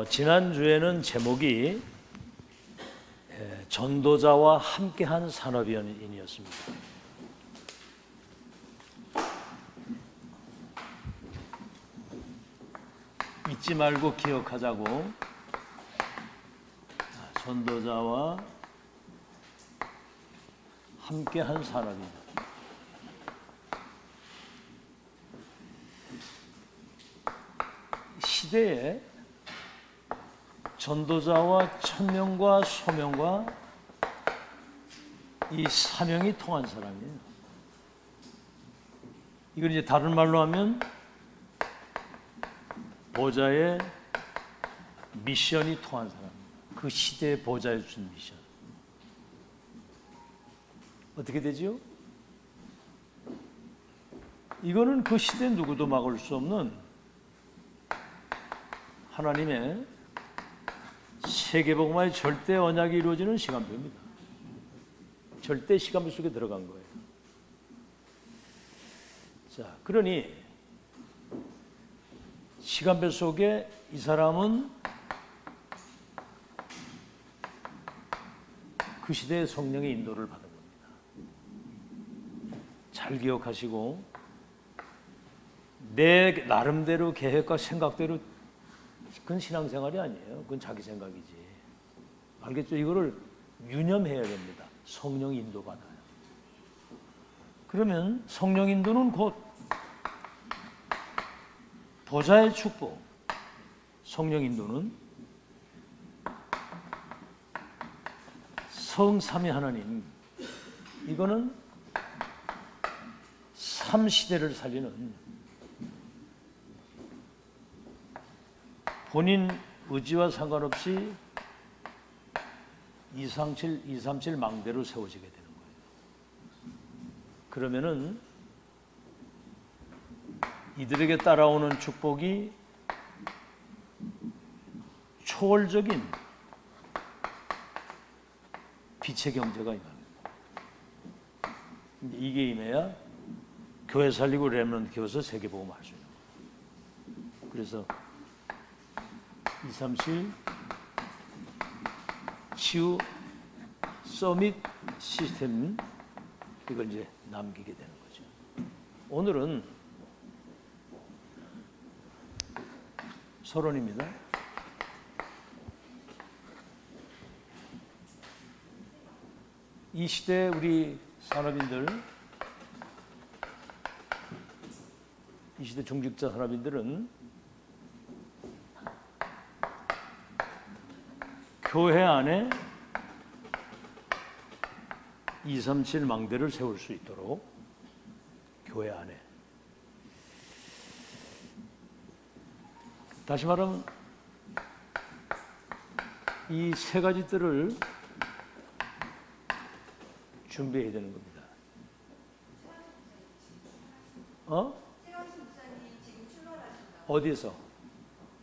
지난주에는 제목이 전도자와 함께한 산업인이었습니다. 잊지 말고 기억하자고. 전도자와 함께한 산업인. 시대에 전도자와 천명과 소명과 이 사명이 통한 사람이에요. 이걸 이제 다른 말로 하면 보좌의 미션이 통한 사람. 그 시대의 보좌에 준 미션. 어떻게 되지요? 이거는 그 시대 누구도 막을 수 없는 하나님의 세계복음화의 절대 언약이 이루어지는 시간표입니다. 절대 시간표 속에 들어간 거예요. 자, 그러니 시간표 속에 이 사람은 그 시대의 성령의 인도를 받은 겁니다. 잘 기억하시고, 내 나름대로 계획과 생각대로 그건 신앙생활이 아니에요. 그건 자기 생각이지. 알겠죠? 이거를 유념해야 됩니다. 성령 인도 받아요. 그러면 성령 인도는 곧 보좌의 축복. 성령 인도는 성삼위 하나님. 이거는 삼시대를 살리는 본인 의지와 상관없이 237 망대로 세워지게 되는 거예요. 그러면은 이들에게 따라오는 축복이 초월적인 빛의 경제가 임합니다. 이게 임해야 교회 살리고 렘넌트 키워서 세계복음 할 수 있는 거예요. 그래서 237 치유 서밋 시스템, 이걸 이제 남기게 되는 거죠. 오늘은 서론입니다. 이 시대 우리 산업인들, 이 시대 중직자 산업인들은 교회 안에 237 망대를 세울 수 있도록, 교회 안에, 다시 말하면 이 세 가지 뜰을 준비해야 되는 겁니다. 어디에서?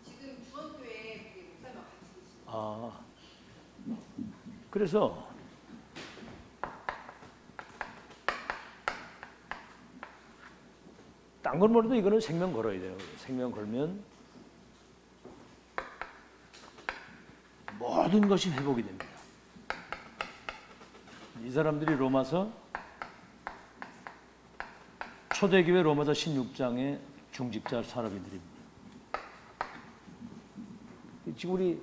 지금 주원교회 목사님 같이 계십니다. 그래서 딴 건 몰라도 이거는 생명 걸어야 돼요. 생명 걸면 모든 것이 회복이 됩니다. 이 사람들이 로마서, 초대교회 로마서 16장의 중직자 산업인들입니다. 지금 우리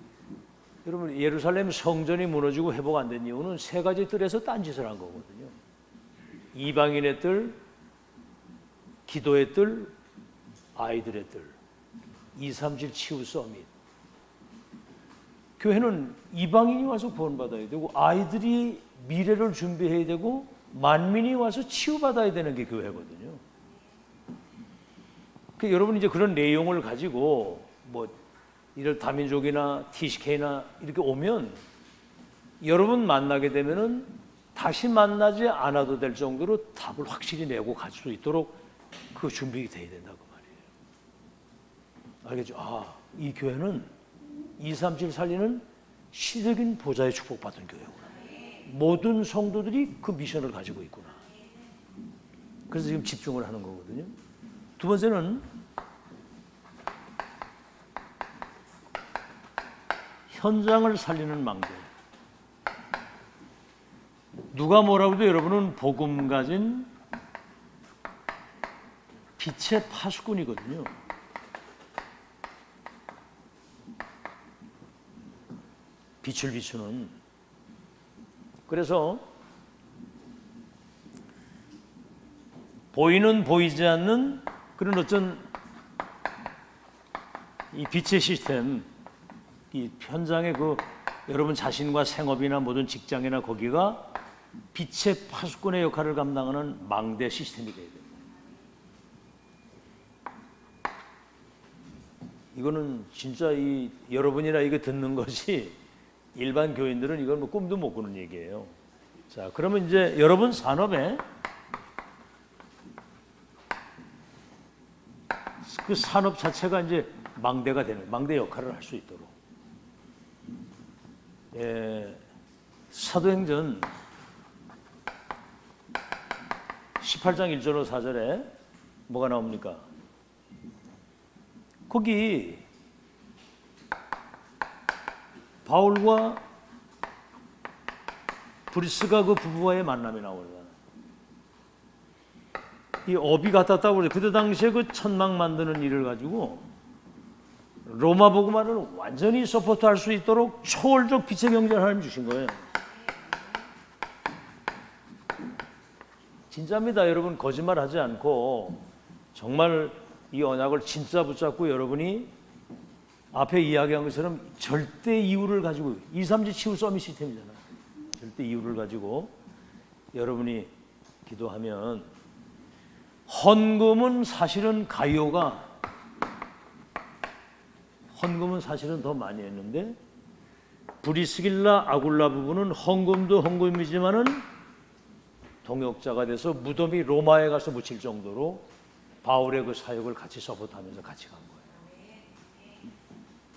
여러분, 예루살렘 성전이 무너지고 회복 안 된 이유는 세 가지 뜰에서 딴짓을 한 거거든요. 이방인의 뜰, 기도의 뜰, 아이들의 뜰, 237 치유 서밋. 교회는 이방인이 와서 구원받아야 되고, 아이들이 미래를 준비해야 되고, 만민이 와서 치유받아야 되는 게 교회거든요. 여러분 이제 그런 내용을 가지고 이럴 다민족이나 TCK나 이렇게 오면 여러분 만나게 되면은 다시 만나지 않아도 될 정도로 답을 확실히 내고 갈 수 있도록 그 준비가 돼야 된다고 말이에요. 알겠죠? 이 교회는 237 살리는 시적인 보좌의 축복받은 교회구나. 모든 성도들이 그 미션을 가지고 있구나. 그래서 지금 집중을 하는 거거든요. 두 번째는 현장을 살리는 망대. 누가 뭐라고 해도 여러분은 복음 가진 빛의 파수꾼이거든요. 빛을 비추는. 그래서 보이는 보이지 않는 그런 어떤 이 빛의 시스템, 이 현장의 그 여러분 자신과 생업이나 모든 직장이나 거기가 빛의 파수꾼의 역할을 감당하는 망대 시스템이 돼야 됩니다. 이거는 진짜 이 여러분이나 이거 듣는 것이 일반 교인들은 이건 뭐 꿈도 못 꾸는 얘기예요. 자, 그러면 이제 여러분 산업에 그 산업 자체가 이제 망대가 되는, 망대 역할을 할 수 있도록. 사도행전 18장 1절로 4절에 뭐가 나옵니까? 거기 바울과 브리스가 그 부부와의 만남이 나오잖아요. 이 업이 같았다고 그래요. 그때 당시에 그 천막 만드는 일을 가지고 로마 복음화를 완전히 서포트할 수 있도록 초월적 빛의 경제를 하나님 주신 거예요. 진짜입니다. 여러분 거짓말하지 않고 정말 이 언약을 진짜 붙잡고 여러분이 앞에 이야기한 것처럼 절대 이유를 가지고 2, 3지 치유 서밋 시스템이잖아요. 절대 이유를 가지고 여러분이 기도하면 헌금은 사실은 가이오가 헌금은 사실은 더 많이 했는데 브리스길라 아굴라 부부는 헌금도 헌금이지만은 동역자가 돼서 무덤이 로마에 가서 묻힐 정도로 바울의 그 사역을 같이 서포트하면서 같이 간 거예요.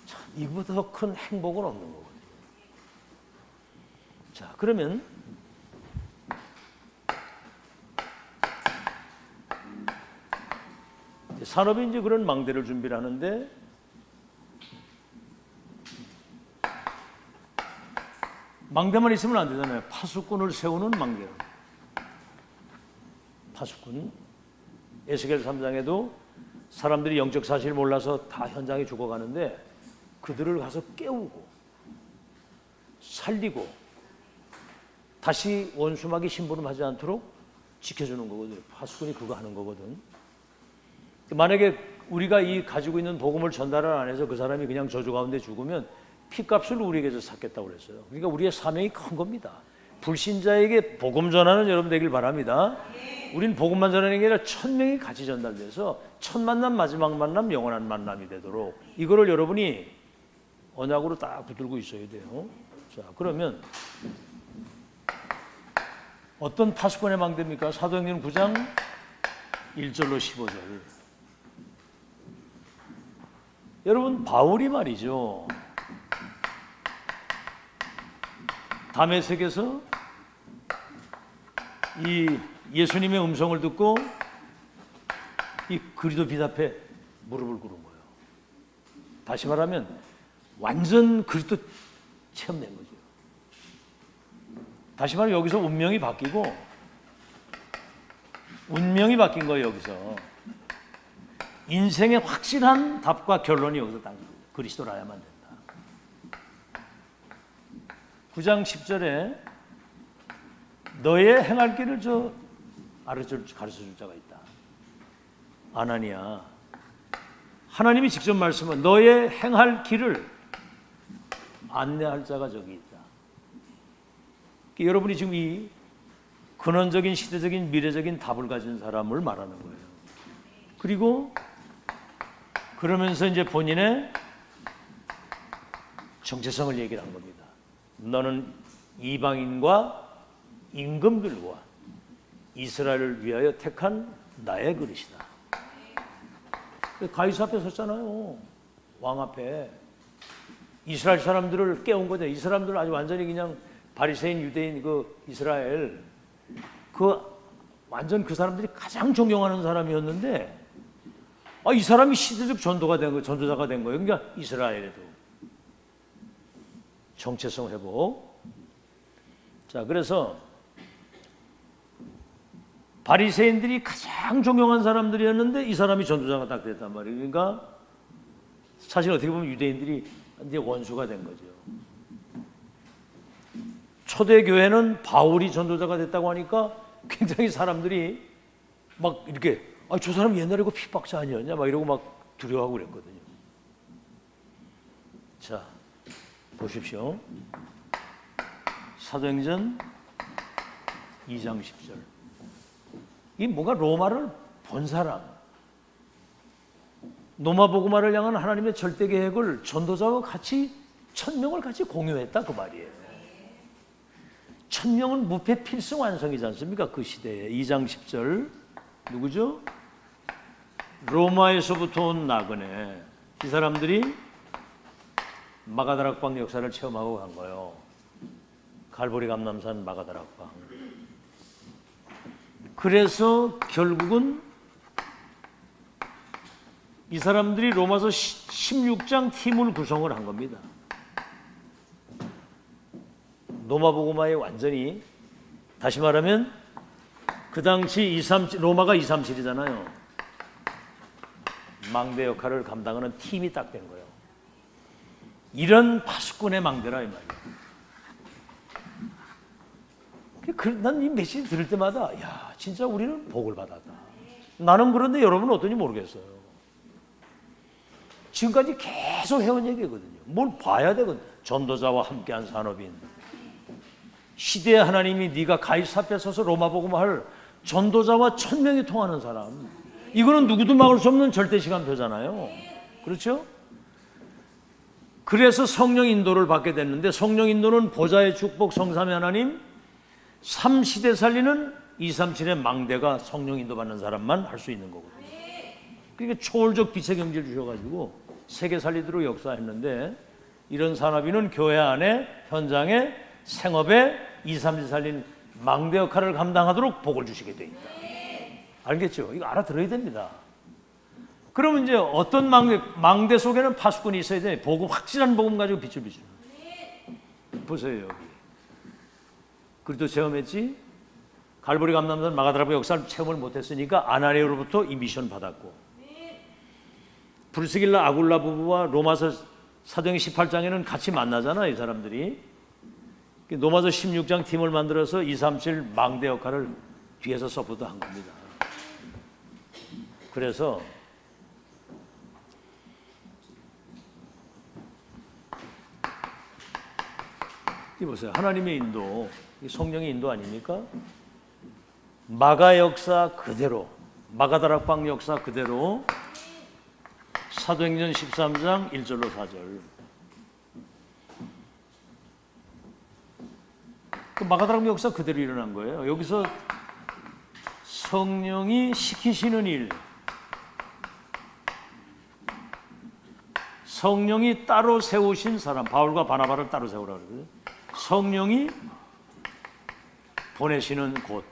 참 이거보다 더 큰 행복은 없는 거거든요. 자, 그러면 산업이 이제 그런 망대를 준비를 하는데 망대만 있으면 안 되잖아요. 파수꾼을 세우는 망대. 파수꾼. 에스겔 3장에도 사람들이 영적 사실을 몰라서 다 현장에 죽어가는데 그들을 가서 깨우고 살리고 다시 원수막이 심부름하지 않도록 지켜주는 거거든요. 파수꾼이 그거 하는 거거든. 만약에 우리가 이 가지고 있는 복음을 전달을 안 해서 그 사람이 그냥 저주 가운데 죽으면 피값을 우리에게서 샀겠다고 그랬어요. 그러니까 우리의 사명이 큰 겁니다. 불신자에게 복음 전하는 여러분 되길 바랍니다. 우린 복음만 전하는 게 아니라 1000명이 같이 전달돼서 첫 만남, 마지막 만남, 영원한 만남이 되도록 이거를 여러분이 언약으로 딱 붙들고 있어야 돼요. 자, 그러면 어떤 파수꾼의 망대입니까? 사도행전 9장 1절로 15절. 여러분 바울이 말이죠. 다메섹에서 이 예수님의 음성을 듣고 이 그리스도 빛 앞에 무릎을 꿇은 거예요. 다시 말하면 완전 그리스도 체험된 거죠. 다시 말하면 여기서 운명이 바뀌고 운명이 바뀐 거예요. 여기서 인생의 확실한 답과 결론이 여기서 딱 그리스도라야만 된다. 9장 10절에 너의 행할 길을 가르쳐줄 자가 있다. 아나니야, 하나님이 직접 말씀은 너의 행할 길을 안내할 자가 저기 있다. 그러니까 여러분이 지금 이 근원적인 시대적인 미래적인 답을 가진 사람을 말하는 거예요. 그리고 그러면서 이제 본인의 정체성을 얘기를 한 겁니다. 너는 이방인과 임금들과 이스라엘을 위하여 택한 나의 그릇이다. 가이사 앞에 섰잖아요. 왕 앞에. 이스라엘 사람들을 깨운 거죠. 이 사람들은 아주 완전히 그냥 바리새인 유대인 그 이스라엘 그 완전 그 사람들이 가장 존경하는 사람이었는데 이 사람이 시대적 전도자가 된 거예요. 그러니까 이스라엘에도. 정체성 회복. 자, 그래서 바리새인들이 가장 존경한 사람들이었는데 이 사람이 전도자가 딱 됐단 말이에요. 그러니까 사실 어떻게 보면 유대인들이 이제 원수가 된 거죠. 초대교회는 바울이 전도자가 됐다고 하니까 굉장히 사람들이 막 이렇게 저 사람 옛날에 그 핍박자 아니었냐 막 이러고 막 두려워하고 그랬거든요. 자, 보십시오. 사도행전 2장 10절. 이 뭔가 로마를 본 사람, 로마 복음화를 향한 하나님의 절대 계획을 전도자와 같이 1000명을 같이 공유했다 그 말이에요. 1000명은 무패 필승 완성이지 않습니까? 그 시대에. 2장 10절 누구죠? 로마에서부터 온 나그네. 이 사람들이 마가다락방 역사를 체험하고 간 거예요. 갈보리 감람산 마가다락방. 그래서 결국은 이 사람들이 로마서 16장 팀을 구성을 한 겁니다. 로마 복음화에 완전히, 다시 말하면 그 당시 로마가 237이잖아요. 망대 역할을 감당하는 팀이 딱 된 거예요. 이런 파수꾼의 망대라 이 말이에요. 난 이 메시지 들을 때마다 야, 진짜 우리는 복을 받았다. 나는 그런데 여러분은 어떤지 모르겠어요. 지금까지 계속 해온 얘기거든요. 뭘 봐야 되거든. 전도자와 함께한 산업인. 시대의 하나님이 네가 가이사 앞에 서서 로마 복음화할 전도자와 1000명이 통하는 사람. 이거는 누구도 막을 수 없는 절대 시간표잖아요. 그렇죠? 그래서 성령 인도를 받게 됐는데, 성령 인도는 보좌의 축복 성삼의 하나님, 3시대 살리는 237의 망대가 성령 인도 받는 사람만 할 수 있는 거거든요. 그러니까 초월적 빛의 경지를 주셔가지고 세계 살리도록 역사했는데, 이런 산업인은 교회 안에, 현장에, 생업에 237 살린 망대 역할을 감당하도록 복을 주시게 돼 있다. 알겠죠? 이거 알아들어야 됩니다. 그러면 이제 어떤 망대 속에는 파수꾼이 있어야 돼. 복음, 확실한 복음 가지고 빛을 비추는. 보세요, 여기. 그리도 체험했지? 갈보리 감람산 마가다락방 역사를 체험을 못했으니까 아나니아로부터 이 미션 받았고, 브리스길라 아굴라 부부와 로마서 사도행 18장에는 같이 만나잖아, 이 사람들이. 로마서 16장 팀을 만들어서 237 망대 역할을 뒤에서 서포트한 겁니다. 그래서 이 보세요. 하나님의 인도, 성령의 인도 아닙니까? 마가 역사 그대로, 마가다락방 역사 그대로, 사도행전 13장 1절로 4절. 그 마가다락방 역사 그대로 일어난 거예요. 여기서 성령이 시키시는 일, 성령이 따로 세우신 사람, 바울과 바나바를 따로 세우라 그러거든요. 성령이 보내시는 곳.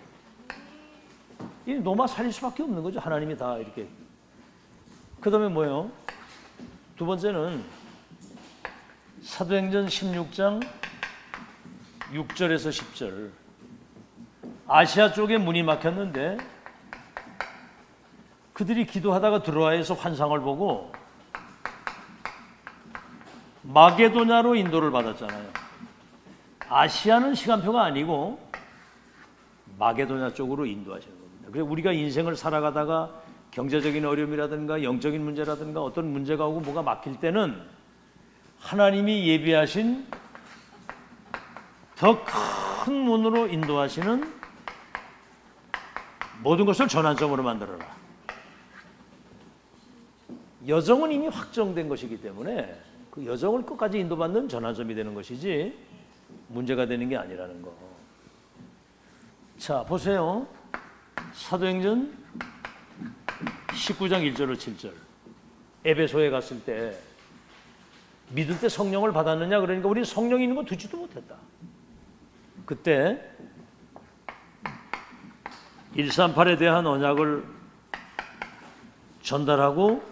이 로마 살릴 수밖에 없는 거죠. 하나님이 다 이렇게. 그 다음에 뭐예요? 두 번째는 사도행전 16장 6절에서 10절. 아시아 쪽에 문이 막혔는데 그들이 기도하다가 드로아에서 환상을 보고 마게도냐로 인도를 받았잖아요. 아시아는 시간표가 아니고 마게도냐 쪽으로 인도하시는 겁니다. 그래서 우리가 인생을 살아가다가 경제적인 어려움이라든가 영적인 문제라든가 어떤 문제가 오고 뭐가 막힐 때는 하나님이 예비하신 더 큰 문으로 인도하시는 모든 것을 전환점으로 만들어라. 여정은 이미 확정된 것이기 때문에 그 여정을 끝까지 인도받는 전환점이 되는 것이지 문제가 되는 게 아니라는 거. 자, 보세요. 사도행전 19장 1절로 7절. 에베소에 갔을 때 믿을 때 성령을 받았느냐? 그러니까 우리 성령이 있는 거 듣지도 못했다. 그때 138에 대한 언약을 전달하고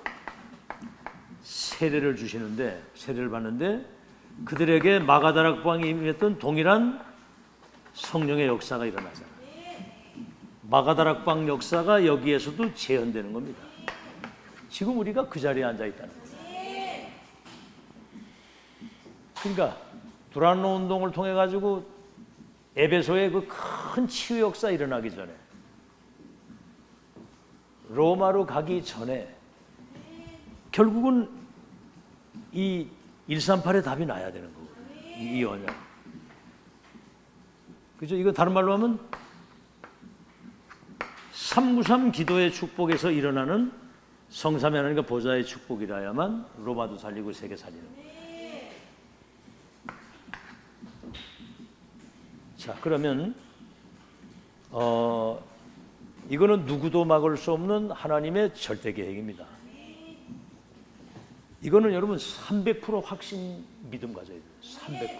세례를 주시는데, 세례를 받는데 그들에게 마가다락방에 임했던 동일한 성령의 역사가 일어나잖아요. 마가다락방 역사가 여기에서도 재현되는 겁니다. 지금 우리가 그 자리에 앉아 있다는 거예요. 그러니까 두란노 운동을 통해 가지고 에베소의 그 큰 치유 역사 일어나기 전에, 로마로 가기 전에 결국은 이 138의 답이 나야 되는 거거든요. 이 언약. 그죠? 이거 다른 말로 하면 393 기도의 축복에서 일어나는 성삼위 하나님과 보좌의 축복이라야만 로마도 살리고 세계 살리는 거예요. 자, 그러면 이거는 누구도 막을 수 없는 하나님의 절대 계획입니다. 이거는 여러분 300% 확신 믿음 가져야 돼요. 300%.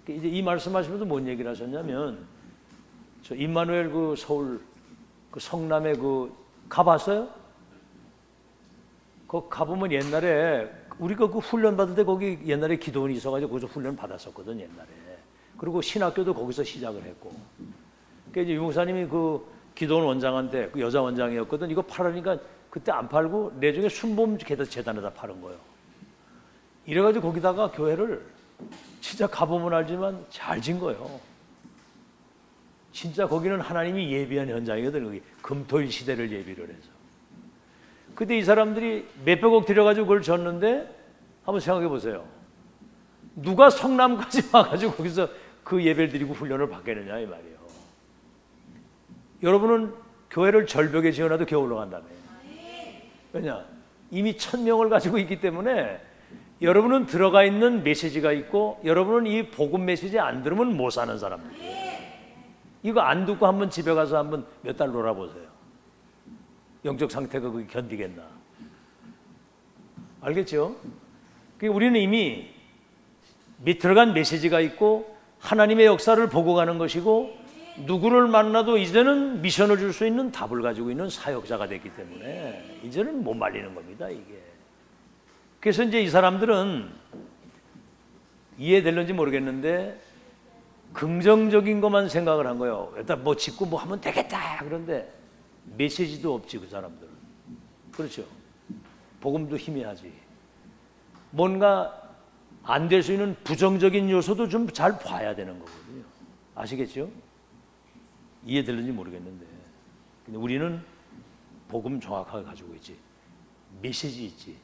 이제 이 말씀하시면서 뭔 얘기를 하셨냐면, 저 임마누엘 그 서울 그 성남에 그 가봤어요? 그 가보면 옛날에 우리가 그 훈련 받을 때 거기 옛날에 기도원이 있어가지고 거기서 훈련 받았었거든 옛날에. 그리고 신학교도 거기서 시작을 했고. 그러니까 이제 유목사님이 그 기도원 원장한테, 그 여자 원장이었거든. 이거 팔으니까 그때 안 팔고 내중에 순범 재단에다 파는 거예요. 이래가지고 거기다가 교회를 진짜 가보면 알지만 잘 진 거예요. 진짜 거기는 하나님이 예비한 현장이거든. 거기 금토일 시대를 예비를 해서. 그때 이 사람들이 몇백억 들여가지고 그걸 졌는데 한번 생각해 보세요. 누가 성남까지 와가지고 거기서 그 예배를 드리고 훈련을 받겠느냐 이 말이에요. 여러분은 교회를 절벽에 지어놔도 겨우 올라간다며. 왜냐? 이미 1000명을 가지고 있기 때문에 여러분은 들어가 있는 메시지가 있고, 여러분은 이 복음 메시지 안 들으면 못 사는 사람들이에요. 이거 안 듣고 한번 집에 가서 한번 몇 달 놀아보세요. 영적 상태가 그게 견디겠나? 알겠죠? 우리는 이미 들어간 메시지가 있고 하나님의 역사를 보고 가는 것이고, 누구를 만나도 이제는 미션을 줄 수 있는 답을 가지고 있는 사역자가 됐기 때문에 이제는 못 말리는 겁니다, 이게. 그래서 이제 이 사람들은 이해될는지 모르겠는데 긍정적인 것만 생각을 한 거예요. 일단 뭐 짓고 뭐 하면 되겠다. 그런데 메시지도 없지, 그 사람들은. 그렇죠. 복음도 희미하지. 뭔가 안 될 수 있는 부정적인 요소도 좀 잘 봐야 되는 거거든요. 아시겠죠? 이해되는지 모르겠는데, 근데 우리는 복음 정확하게 가지고 있지. 메시지 있지.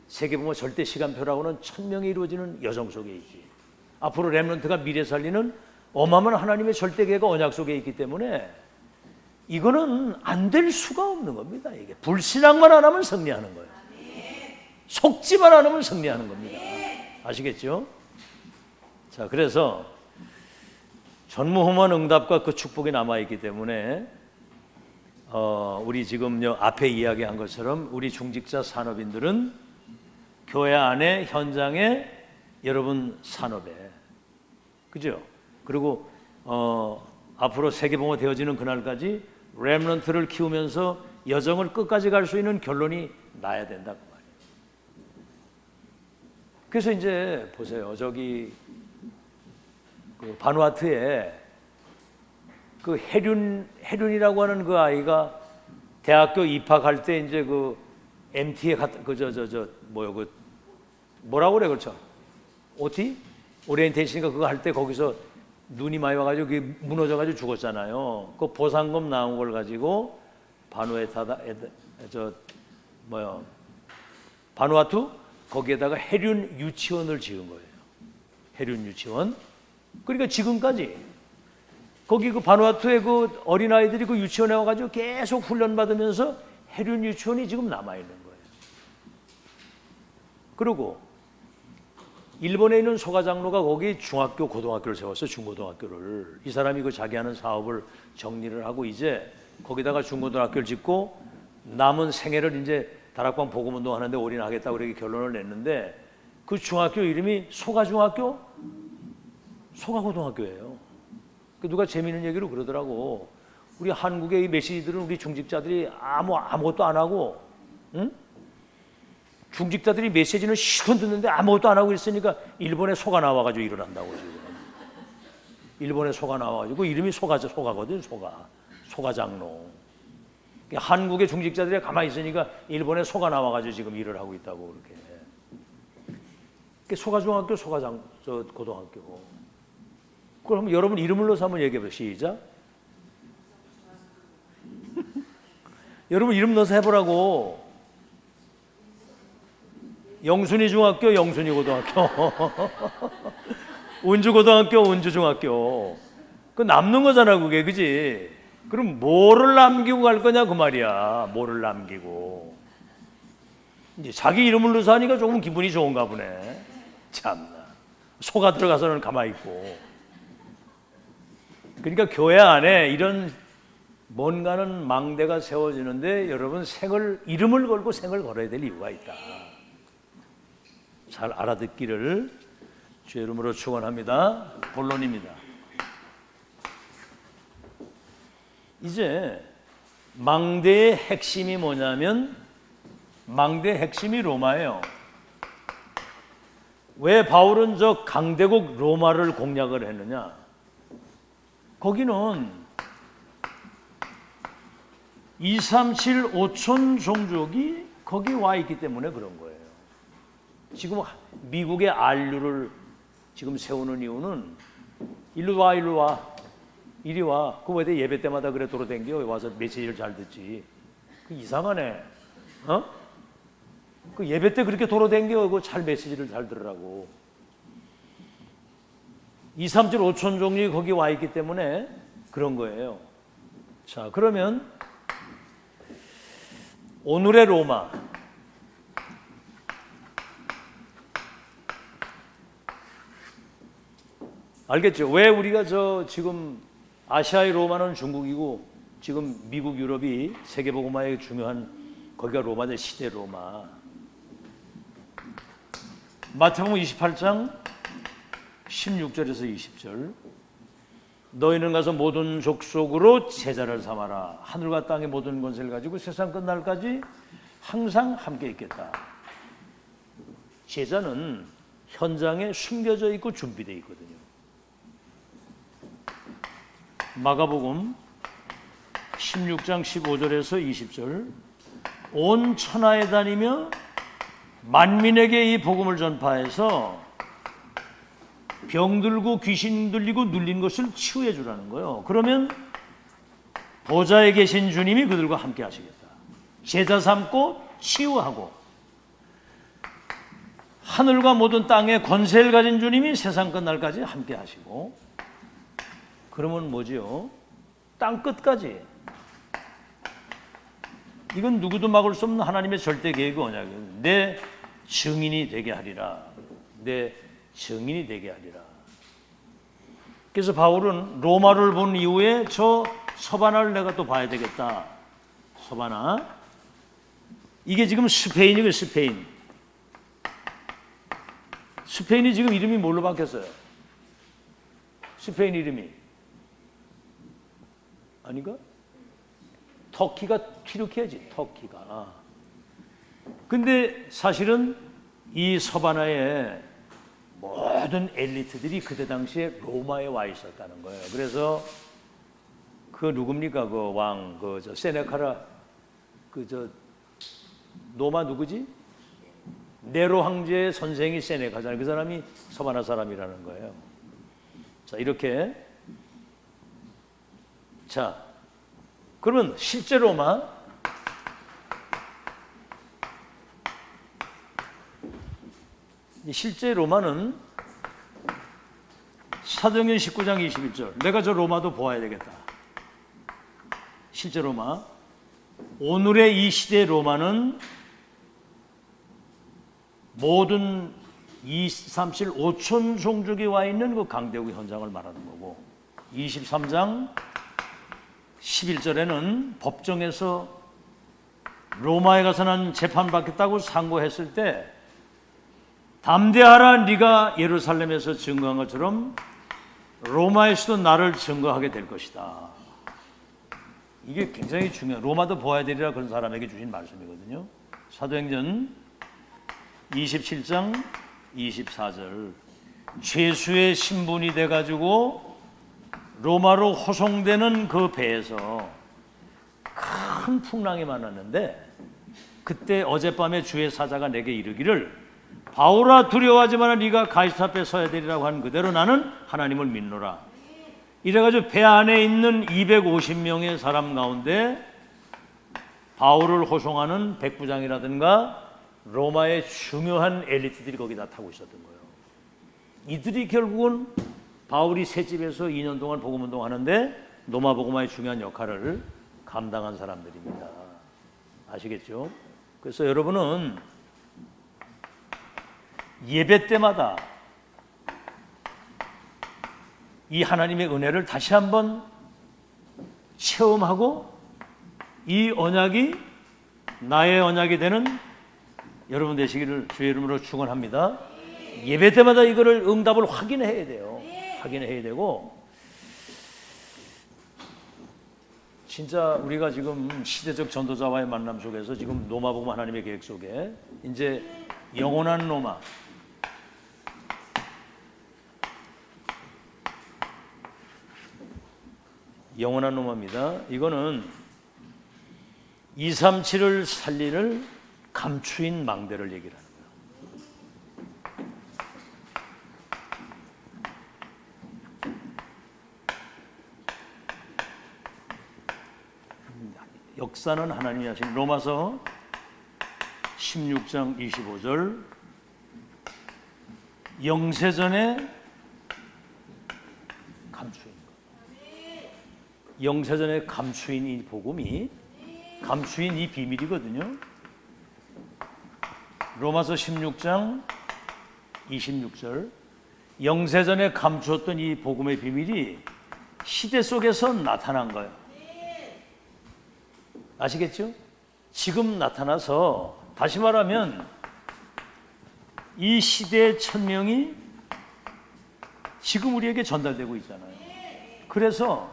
세계복음 절대 시간표라고는 1000명이 이루어지는 여정 속에 있지. 앞으로 렘넌트가 미래 살리는 어마어마한 하나님의 절대 계획과 언약 속에 있기 때문에 이거는 안 될 수가 없는 겁니다. 이게 불신앙만 안 하면 승리하는 거예요. 속지만 안 하면 승리하는 겁니다. 아시겠죠? 자, 그래서 전무후무한 응답과 그 축복이 남아있기 때문에 우리 지금 앞에 이야기한 것처럼 우리 중직자 산업인들은 교회 안에 현장에 여러분 산업에, 그죠? 그리고 앞으로 세계봉화 되어지는 그날까지 렘넌트를 키우면서 여정을 끝까지 갈 수 있는 결론이 나야 된다고 말이에요. 그래서 이제 보세요. 저기 그 바누아투에 그 해륜이라고 하는 그 아이가 대학교 입학할 때 이제 그 MT에 뭐라고 그래, 그렇죠? OT? 오리엔테이션인가 그거 할 때 거기서 눈이 많이 와가지고 그게 무너져가지고 죽었잖아요. 그 보상금 나온 걸 가지고 바누아투 거기에다가 해륜 유치원을 지은 거예요. 해륜 유치원. 그러니까 지금까지 거기 그 바누아투의 그 어린아이들이 그 유치원에 와가지고 계속 훈련받으면서 해륜 유치원이 지금 남아있는 거예요. 그리고 일본에 있는 소가 장로가 거기 중학교, 고등학교를 세웠어요. 중고등학교를. 이 사람이 그 자기 하는 사업을 정리를 하고 이제 거기다가 중고등학교를 짓고 남은 생애를 이제 다락방 복음운동 하는데 올인하겠다고 그렇게 결론을 냈는데, 그 중학교 이름이 소가중학교? 소가고등학교예요. 누가 재미있는 얘기로 그러더라고. 우리 한국의 이 메시지들은 우리 중직자들이 아무것도 안 하고, 응? 중직자들이 메시지는 실컷 듣는데 아무것도 안 하고 있으니까 일본에 소가 나와가지고 일어난다고 지금. 일본에 소가 나와가지고 이름이 소가거든. 소가 장로. 한국의 중직자들이 가만히 있으니까 일본에 소가 나와가지고 지금 일을 하고 있다고 그렇게. 소가중학교, 고등학교. 그럼 여러분 이름을 넣어서 한번 얘기해봐요. 시작. 여러분 이름 넣어서 해보라고. 영순이 중학교, 영순이 고등학교. 운주 고등학교, 운주 중학교. 그 남는 거잖아, 그게, 그지? 그럼 뭐를 남기고 갈 거냐, 그 말이야. 뭐를 남기고. 이제 자기 이름을 넣어서 하니까 조금 기분이 좋은가 보네. 참나. 소가 들어가서는 가만히 있고. 그러니까 교회 안에 이런 뭔가는 망대가 세워지는데 여러분 이름을 걸고 생을 걸어야 될 이유가 있다. 잘 알아듣기를 주의 이름으로 축원합니다. 본론입니다. 이제 망대의 핵심이 뭐냐면 망대의 핵심이 로마예요. 왜 바울은 저 강대국 로마를 공략을 했느냐? 거기는 237 5천 종족이 거기 와 있기 때문에 그런 거예요. 지금 미국의 안류를 지금 세우는 이유는 일로 와 이리 와. 그 왜 예배 때마다 그래 돌아다녀 와서 메시지를 잘 듣지. 그 이상하네. 그 예배 때 그렇게 돌아다녀 그 잘 메시지를 잘 들으라고. 237 5천 종이 거기 와 있기 때문에 그런 거예요. 자, 그러면 오늘의 로마. 알겠죠? 왜 우리가 지금 아시아의 로마는 중국이고 지금 미국, 유럽이 세계복음화의 중요한 거기가 로마의 시대 로마. 마태복음 28장 16절에서 20절. 너희는 가서 모든 족속으로 제자를 삼아라. 하늘과 땅의 모든 권세를 가지고 세상 끝날까지 항상 함께 있겠다. 제자는 현장에 숨겨져 있고 준비되어 있거든요. 마가복음 16장 15절에서 20절. 온 천하에 다니며 만민에게 이 복음을 전파해서 병들고 귀신 들리고 눌린 것을 치유해 주라는 거예요. 그러면 보좌에 계신 주님이 그들과 함께 하시겠다. 제자 삼고 치유하고 하늘과 모든 땅에 권세를 가진 주님이 세상 끝날까지 함께 하시고 그러면 뭐지요? 땅 끝까지. 이건 누구도 막을 수 없는 하나님의 절대 계획이 뭐냐고요. 내 증인이 되게 하리라. 내 증인이 되게 하리라. 그래서 바울은 로마를 본 이후에 저 서바나를 내가 또 봐야 되겠다. 서바나. 이게 지금 스페인이고요. 스페인. 스페인이 지금 이름이 뭘로 바뀌었어요? 스페인 이름이 아닌가? 터키가 튀르키야지. 터키가. 근데 사실은 이 서바나에 모든 엘리트들이 그때 당시에 로마에 와 있었다는 거예요. 그래서 그 누굽니까? 그 왕, 세네카라, 로마 누구지? 네로 황제의 선생이 세네카잖아요. 그 사람이 서바나 사람이라는 거예요. 자, 이렇게. 자, 그러면 실제 로마. 실제 로마는 사도행전 19장 21절. 내가 저 로마도 보아야 되겠다. 실제 로마. 오늘의 이 시대 로마는 모든 237 5천 종족이 와 있는 그 강대국 현장을 말하는 거고 23장 11절에는 법정에서 로마에 가서 난 재판받겠다고 상고했을 때 담대하라 네가 예루살렘에서 증거한 것처럼 로마에서도 나를 증거하게 될 것이다. 이게 굉장히 중요해요. 로마도 보아야 되리라 그런 사람에게 주신 말씀이거든요. 사도행전 27장 24절. 죄수의 신분이 돼가지고 로마로 호송되는 그 배에서 큰 풍랑이 많았는데, 그때 어젯밤에 주의 사자가 내게 이르기를 바울아 두려워하지 마라, 네가 가이사 앞에 서야 되리라고 한 그대로 나는 하나님을 믿노라. 이래가지고 배 안에 있는 250명의 사람 가운데 바울을 호송하는 백부장이라든가 로마의 중요한 엘리트들이 거기다 타고 있었던 거예요. 이들이 결국은 바울이 셋집에서 2년 동안 복음운동 하는데 로마 복음화의 중요한 역할을 감당한 사람들입니다. 아시겠죠? 그래서 여러분은 예배 때마다 이 하나님의 은혜를 다시 한번 체험하고 이 언약이 나의 언약이 되는 여러분 되시기를 주의 이름으로 축원합니다. 예배 때마다 이거를 응답을 확인해야 돼요. 확인해야 되고, 진짜 우리가 지금 시대적 전도자와의 만남 속에서 지금 로마 복음 하나님의 계획 속에 이제 영원한 로마, 영원한 로마입니다. 이거는 237을 살리는 감추인 망대를 얘기를 하는 거예요. 역사는 하나님이 하신 로마서 16장 25절. 영세전에 감추인 것, 영세전에 감추인 이 복음이, 감추인 이 비밀이거든요. 로마서 16장 26절. 영세전에 감추었던 이 복음의 비밀이 시대 속에서 나타난 거예요. 아시겠죠? 지금 나타나서, 다시 말하면 이 시대의 천명이 지금 우리에게 전달되고 있잖아요. 그래서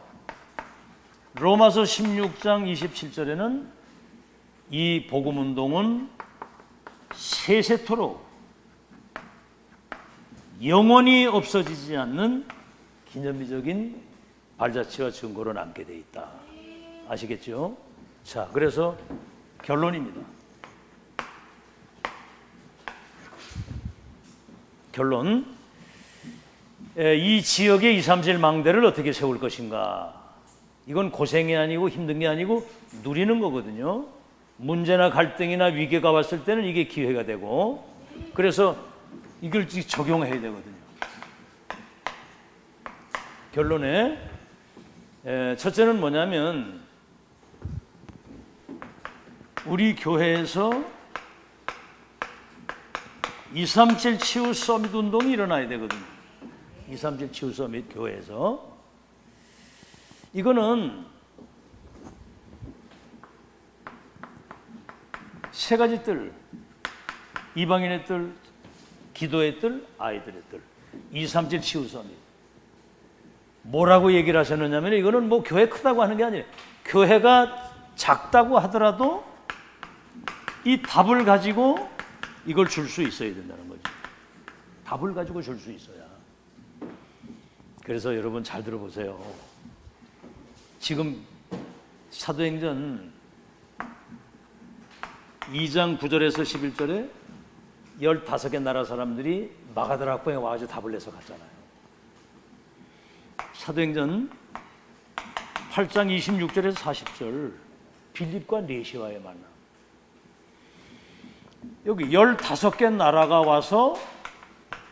로마서 16장 27절에는 이 복음운동은 세세토록 영원히 없어지지 않는 기념비적인 발자취와 증거로 남게 돼 있다. 아시겠죠? 자, 그래서 결론입니다. 결론. 이 지역의 237 망대를 어떻게 세울 것인가? 이건 고생이 아니고 힘든 게 아니고 누리는 거거든요. 문제나 갈등이나 위기가 왔을 때는 이게 기회가 되고, 그래서 이걸 적용해야 되거든요. 결론에 첫째는 뭐냐면, 우리 교회에서 237 치유 서밋 운동이 일어나야 되거든요. 237 치유 서밋 교회에서. 이거는 세 가지 뜰, 이방인의 뜰, 기도의 뜰, 아이들의 뜰. 237 치유 서밋. 뭐라고 얘기를 하셨느냐면, 이거는 뭐 교회 크다고 하는 게 아니에요. 교회가 작다고 하더라도 이 답을 가지고 이걸 줄 수 있어야 된다는 거죠. 답을 가지고 줄 수 있어야. 그래서 여러분 잘 들어보세요. 지금 사도행전 2장 9절에서 11절에 15개 나라 사람들이 마가다라 학방에 와가지고 답을 내서 갔잖아요. 사도행전 8장 26절에서 40절, 빌립과 네시와의 만남. 여기 15개 나라가 와서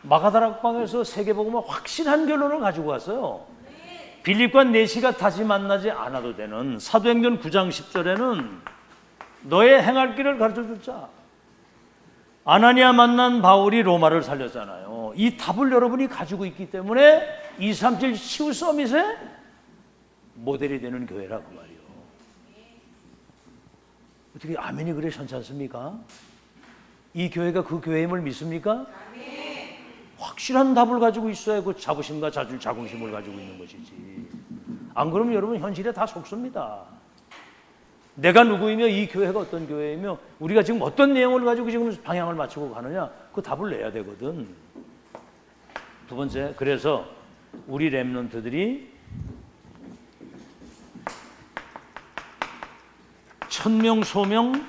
마가다라 학방에서 세계복음의 확실한 결론을 가지고 왔어요. 빌립과 네시가 다시 만나지 않아도 되는. 사도행전 9장 10절에는 너의 행할 길을 가르쳐줄 자. 아나니아 만난 바울이 로마를 살렸잖아요. 이 답을 여러분이 가지고 있기 때문에 237 치유 서밋의 모델이 되는 교회라고 말이에요. 어떻게 아멘이 그래 괜찮습니까? 이 교회가 그 교회임을 믿습니까? 확실한 답을 가지고 있어야 그 자부심과 자긍심을 가지고 있는 것이지. 안 그러면 여러분 현실에 다 속습니다. 내가 누구이며 이 교회가 어떤 교회이며 우리가 지금 어떤 내용을 가지고 지금 방향을 맞추고 가느냐, 그 답을 내야 되거든. 두 번째, 그래서 우리 렘넌트들이 천명 소명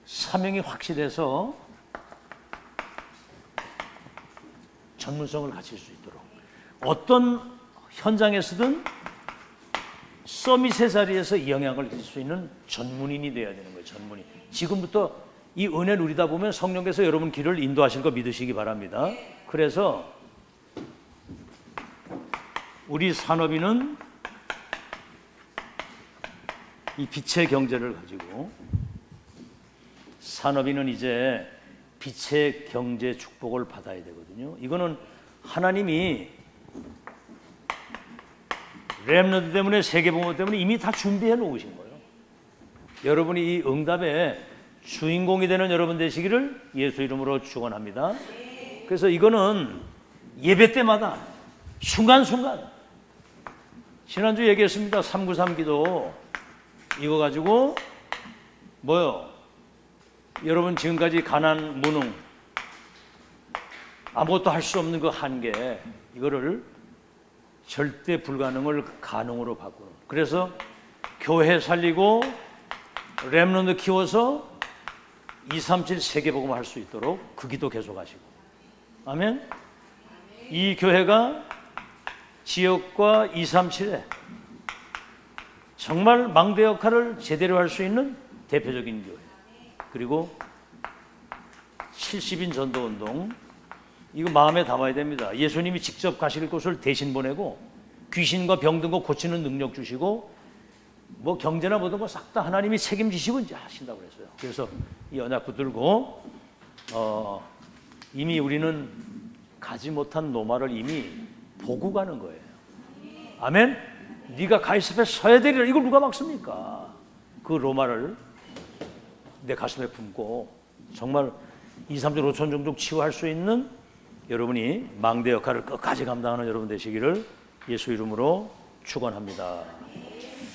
사명이 확실해서 전문성을 갖출 수 있도록 어떤 현장에서든 서밋의 자리에서 이 영향을 줄 수 있는 전문인이 되어야 되는 거예요. 전문인. 지금부터 이 은혜 누리다 보면 성령께서 여러분 길을 인도하실 거 믿으시기 바랍니다. 그래서 우리 산업인은 이 빛의 경제를 가지고 산업인은 이제 빛의 경제 축복을 받아야 되거든요. 이거는 하나님이 렘넌트 때문에, 세계복음 때문에 이미 다 준비해 놓으신 거예요. 여러분이 이 응답의 주인공이 되는 여러분 되시기를 예수 이름으로 축원합니다. 그래서 이거는 예배 때마다 순간순간, 지난주 얘기했습니다. 393 기도 이거 가지고 뭐요? 여러분 지금까지 가난, 무능, 아무것도 할 수 없는 그 한계, 이거를 절대 불가능을 가능으로 바꾸는. 그래서 교회 살리고 렘넌트 키워서 237 세계복음 할 수 있도록 그 기도 계속하시고. 아멘. 이 교회가 지역과 237에 정말 망대 역할을 제대로 할 수 있는 대표적인 교회. 그리고 70인 전도운동, 이거 마음에 담아야 됩니다. 예수님이 직접 가실 곳을 대신 보내고 귀신과 병든 거 고치는 능력 주시고 뭐 경제나 모든 거 싹 다 하나님이 책임지시고 이제 하신다고 그랬어요. 그래서 이 언약 붙들고 이미 우리는 가지 못한 노마를 이미 보고 가는 거예요. 아멘. 네가 가이사 앞에 서야 되리라. 이걸 누가 막습니까? 그 로마를 내 가슴에 품고 정말 2, 3주 5천 정도 치유할 수 있는 여러분이 망대 역할을 끝까지 감당하는 여러분 되시기를 예수 이름으로 축원합니다.